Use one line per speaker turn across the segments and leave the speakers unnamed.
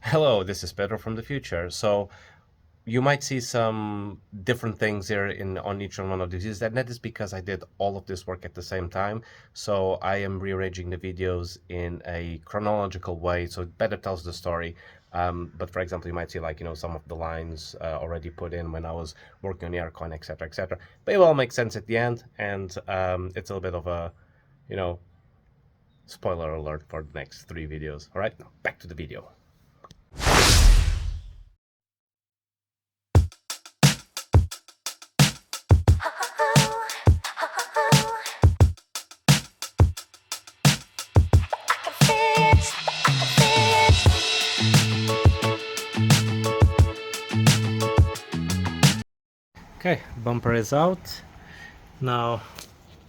Hello, this is Pedro from the future. So you might see some different things here in on each one of these. That is because I did all of this work at the same time. So I am rearranging the videos in a chronological way, so it better tells the story. But for example, you might see some of the lines already put in when I was working on the aircon, etc., etc. But it will all make sense at the end, and it's a little bit of a, you know, spoiler alert for the next three videos. All right, now back to the video. Okay, bumper is out. Now,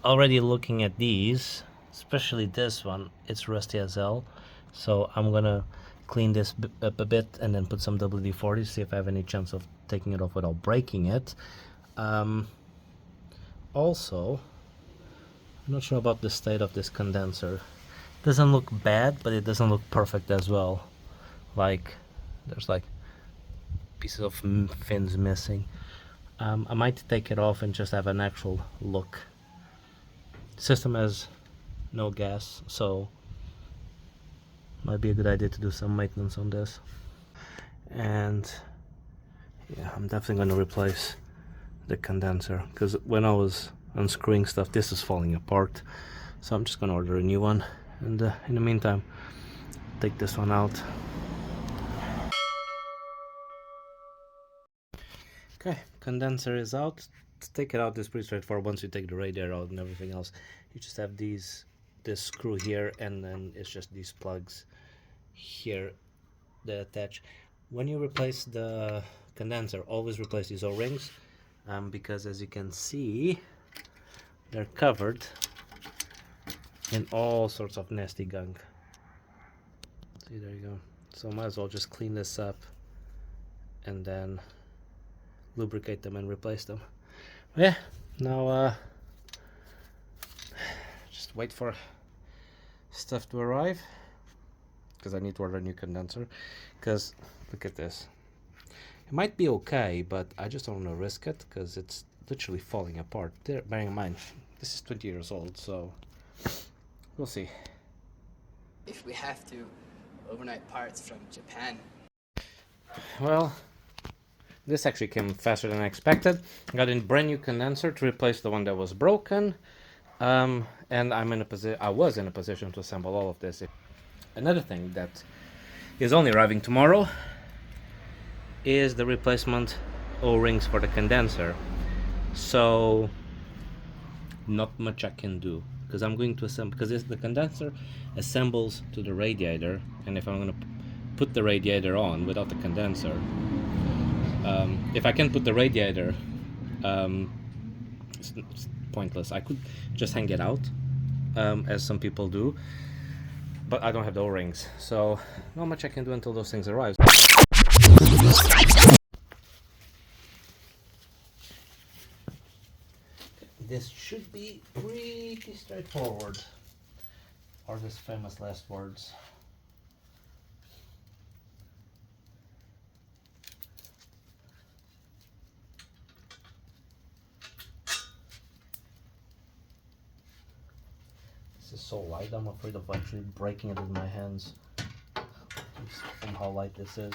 already looking at these, especially this one, it's rusty as hell. So I'm gonna clean this up a bit and then put some WD-40, see if I have any chance of taking it off without breaking it. Also, I'm not sure about the state of this condenser. Doesn't look bad, but it doesn't look perfect as well. Like, there's like pieces of fins missing. I might take it off and just have an actual look. System has no gas, so might be a good idea to do some maintenance on this. And yeah, I'm definitely going to replace the condenser, because when I was unscrewing stuff, this is falling apart. So I'm just going to order a new one, and in the meantime, take this one out. Okay, condenser is out. To take it out is pretty straightforward. Once you take the radiator out and everything else, you just have this screw here, and then it's just these plugs here that attach. When you replace the condenser, always replace these O-rings, because as you can see, they're covered in all sorts of nasty gunk. See, there you go. So might as well just clean this up and then lubricate them and replace them. Yeah, now just wait for stuff to arrive, because I need to order a new condenser. Because look at this, it might be okay, but I just don't want to risk it because it's literally falling apart. There, bearing in mind this is 20 years old, so we'll see.
If we have to, overnight parts from Japan.
Well, this actually came faster than I expected. I got a brand new condenser to replace the one that was broken, and I was in a position to assemble all of this. Another thing that is only arriving tomorrow is the replacement O-rings for the condenser. So not much I can do, because I'm going to assemble, because the condenser assembles to the radiator, and if I'm going to put the radiator on without the condenser, if I can put the radiator, it's pointless. I could just hang it out, as some people do, but I don't have the O-rings, so not much I can do until those things arrive. This should be pretty straightforward. Or his famous last words. This is so light, I'm afraid of actually breaking it with my hands. From how light this is.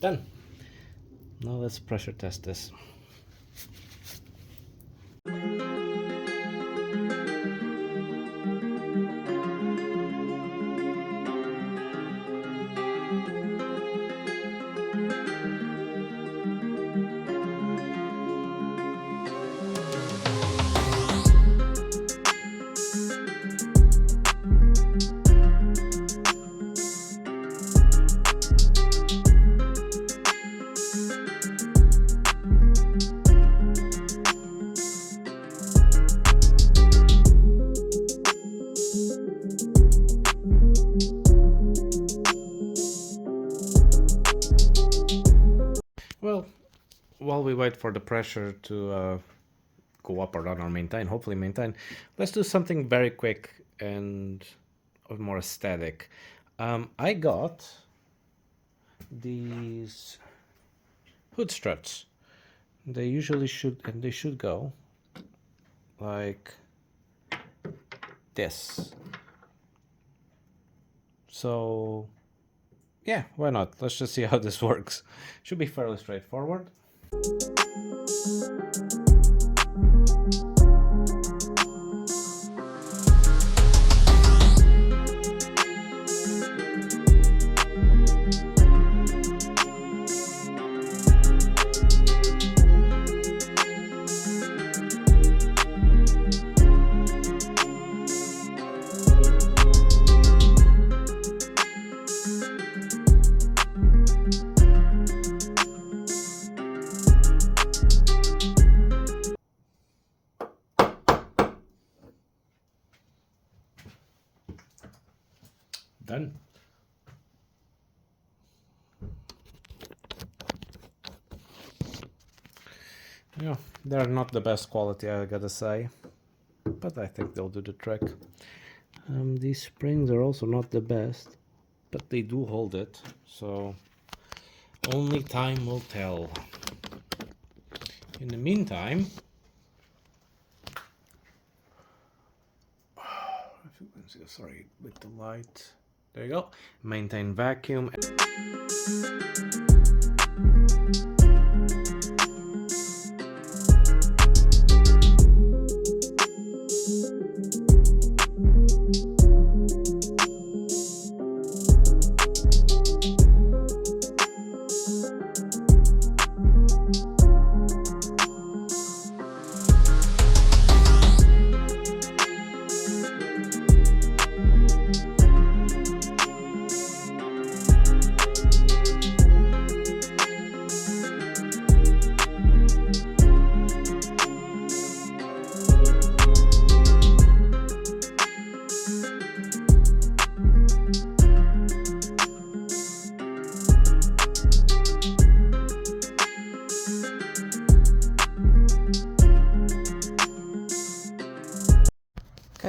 Done. Now let's pressure test this. Well, while we wait for the pressure to go up or down or maintain, hopefully maintain, let's do something very quick and more aesthetic. I got these hood struts. They usually should go like this. So yeah, why not? Let's just see how this works. Should be fairly straightforward. Done. Yeah, they're not the best quality, I gotta say, but I think they'll do the trick. These springs are also not the best, but they do hold it, so only time will tell. In the meantime, sorry, with the light, there you go, maintain vacuum.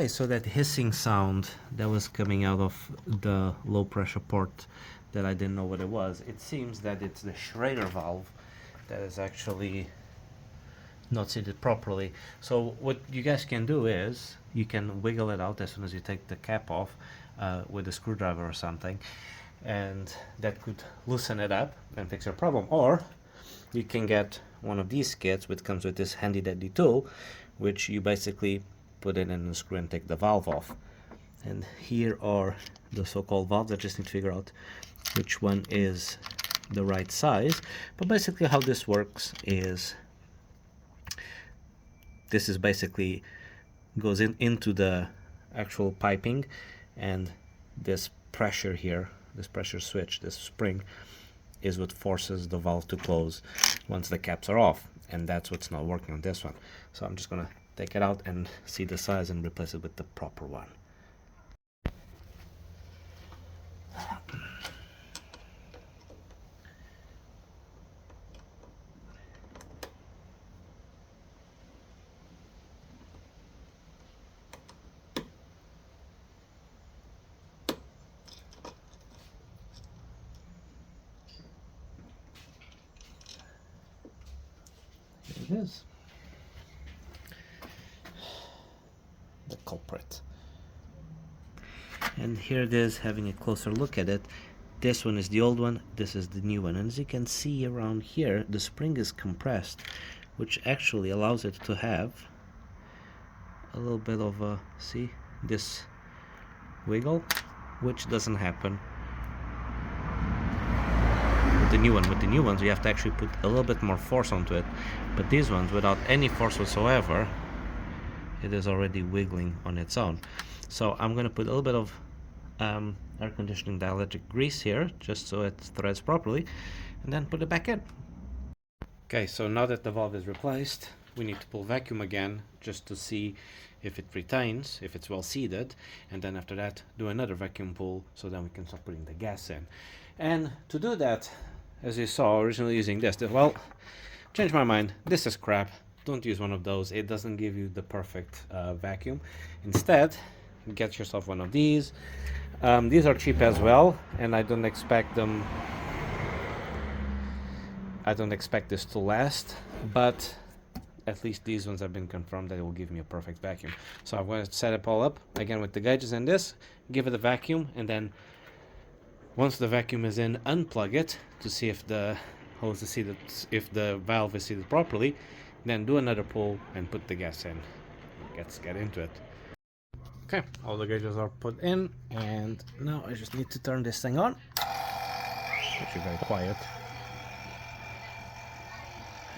Okay, so that hissing sound that was coming out of the low pressure port that I didn't know what it was, it seems that it's the Schraeder valve that is actually not seated properly. So what you guys can do is you can wiggle it out as soon as you take the cap off with a screwdriver or something, and that could loosen it up and fix your problem. Or you can get one of these kits which comes with this handy dandy tool, which you basically put it in the screw and take the valve off. And here are the so-called valves. I just need to figure out which one is the right size. But basically how this works is this is basically goes into the actual piping, and this pressure here, this pressure switch, this spring, is what forces the valve to close once the caps are off, and that's what's not working on this one. So I'm just gonna take it out and see the size and replace it with the proper one. Here it is. The culprit. And here it is, having a closer look at it. This one is the old one, this is the new one. And as you can see around here, the spring is compressed, which actually allows it to have a little bit of a, see, this wiggle, which doesn't happen with the new one. With the new ones, you have to actually put a little bit more force onto it. But these ones, without any force whatsoever, it is already wiggling on its own. So I'm going to put a little bit of air conditioning dielectric grease here, just so it threads properly, and then put it back in. Okay, so now that the valve is replaced, we need to pull vacuum again, just to see if it retains, if it's well seated, and then after that do another vacuum pull, so then we can start putting the gas in. And to do that, as you saw, originally using this, well, change my mind, this is crap, don't use one of those, it doesn't give you the perfect vacuum. Instead, get yourself one of these. These are cheap as well, and I don't expect this to last, but at least these ones have been confirmed that it will give me a perfect vacuum. So I'm going to set it all up again with the gauges and this, give it a vacuum, and then once the vacuum is in, unplug it to see if the hose is seated, if the valve is seated properly, then do another pull and put the gas in. Let's get into it. Okay, all the gauges are put in, and now I just need to turn this thing on. It's actually very quiet.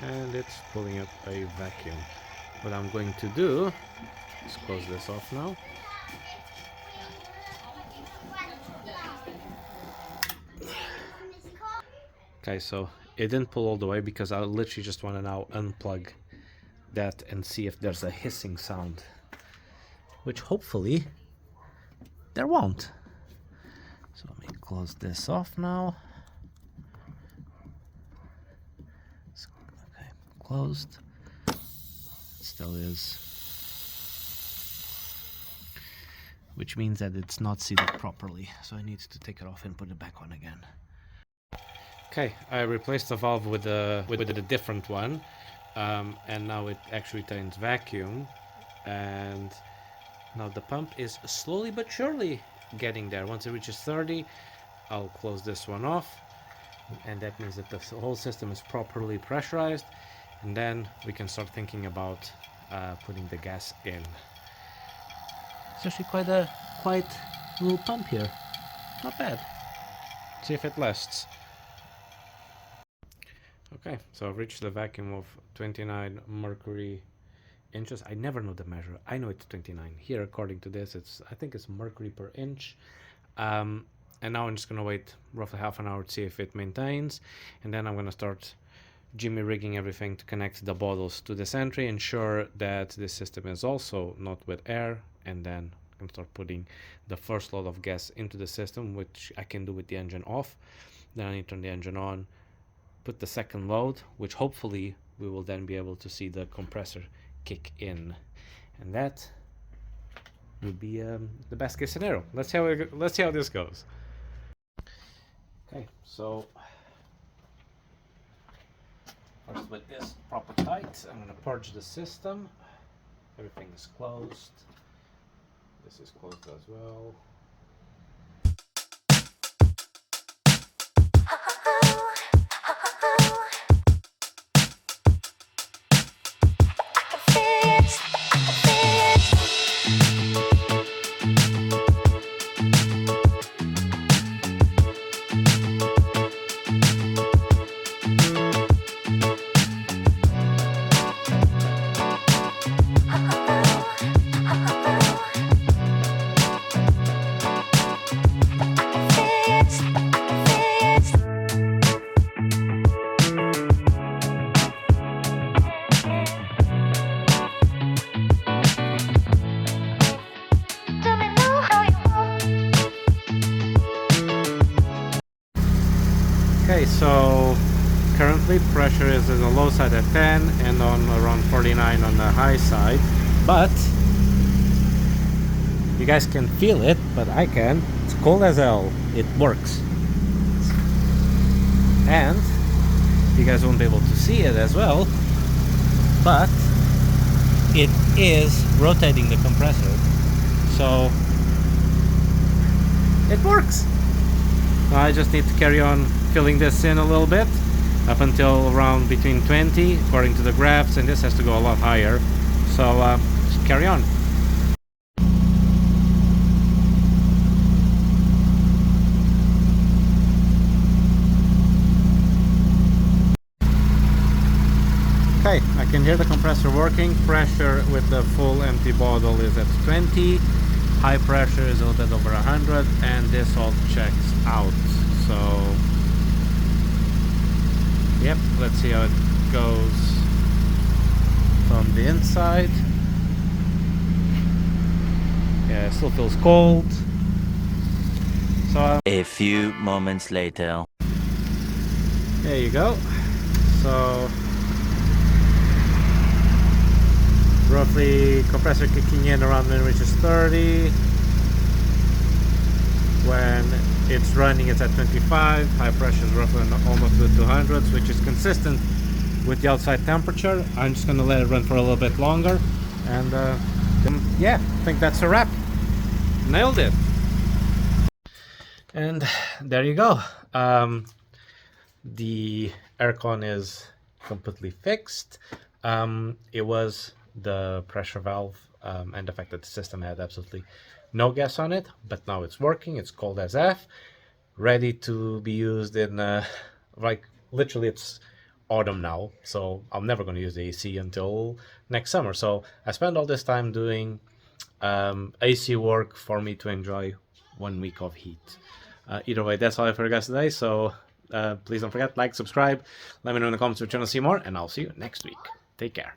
And it's pulling up a vacuum. What I'm going to do is close this off now. Okay, so it didn't pull all the way because I literally just want to now unplug that and see if there's a hissing sound, which hopefully there won't. So let me close this off now. Okay, closed. Still is, which means that it's not seated properly, so I need to take it off and put it back on again. Okay, I replaced the valve with a different one, and now it actually retains vacuum, and now the pump is slowly but surely getting there. Once it reaches 30, I'll close this one off, and that means that the whole system is properly pressurized, and then we can start thinking about putting the gas in. It's actually quite a little pump here. Not bad. See if it lasts. Okay, so I've reached the vacuum of 29 mercury inches. I never know the measure. I know it's 29. Here, according to this, I think it's mercury per inch. And now I'm just going to wait roughly half an hour to see if it maintains. And then I'm going to start jimmy rigging everything to connect the bottles to this entry, ensure that this system is also not with air, and then I can start putting the first load of gas into the system, which I can do with the engine off. Then I need to turn the engine on, put the second load, which hopefully we will then be able to see the compressor kick in, and that would be the best case scenario. Let's see how this goes. Okay, so first with this proper tight, I'm going to purge the system. Everything is closed. This is closed as well. Okay, so currently pressure is on the low side at 10 and on around 49 on the high side, but you guys can feel it, but I can. It's cold as hell. It works. And you guys won't be able to see it as well, but it is rotating the compressor, so it works. I just need to carry on filling this in a little bit up until around between 20 according to the graphs, and this has to go a lot higher, so just carry on. Okay, I can hear the compressor working. Pressure with the full empty bottle is at 20. High pressure is a little bit over 100, and this all checks out. So, yep, let's see how it goes from the inside. Yeah, it still feels cold. So,
a few moments later.
there you go. So, roughly compressor kicking in around when it reaches 30. When it's running, it's at 25. High pressure is roughly almost to 200s, which is consistent with the outside temperature. I'm just going to let it run for a little bit longer, and yeah, I think that's a wrap. Nailed it. And there you go. The aircon is completely fixed. It was the pressure valve and the fact that the system had absolutely no gas on it, but now it's working. It's cold as F, ready to be used in like literally it's autumn now, so I'm never going to use the AC until next summer. So I spent all this time doing AC work for me to enjoy 1 week of heat. Either way, that's all I have for you guys today. So please don't forget, like, subscribe, let me know in the comments if you want to see more, and I'll see you next week. Take care.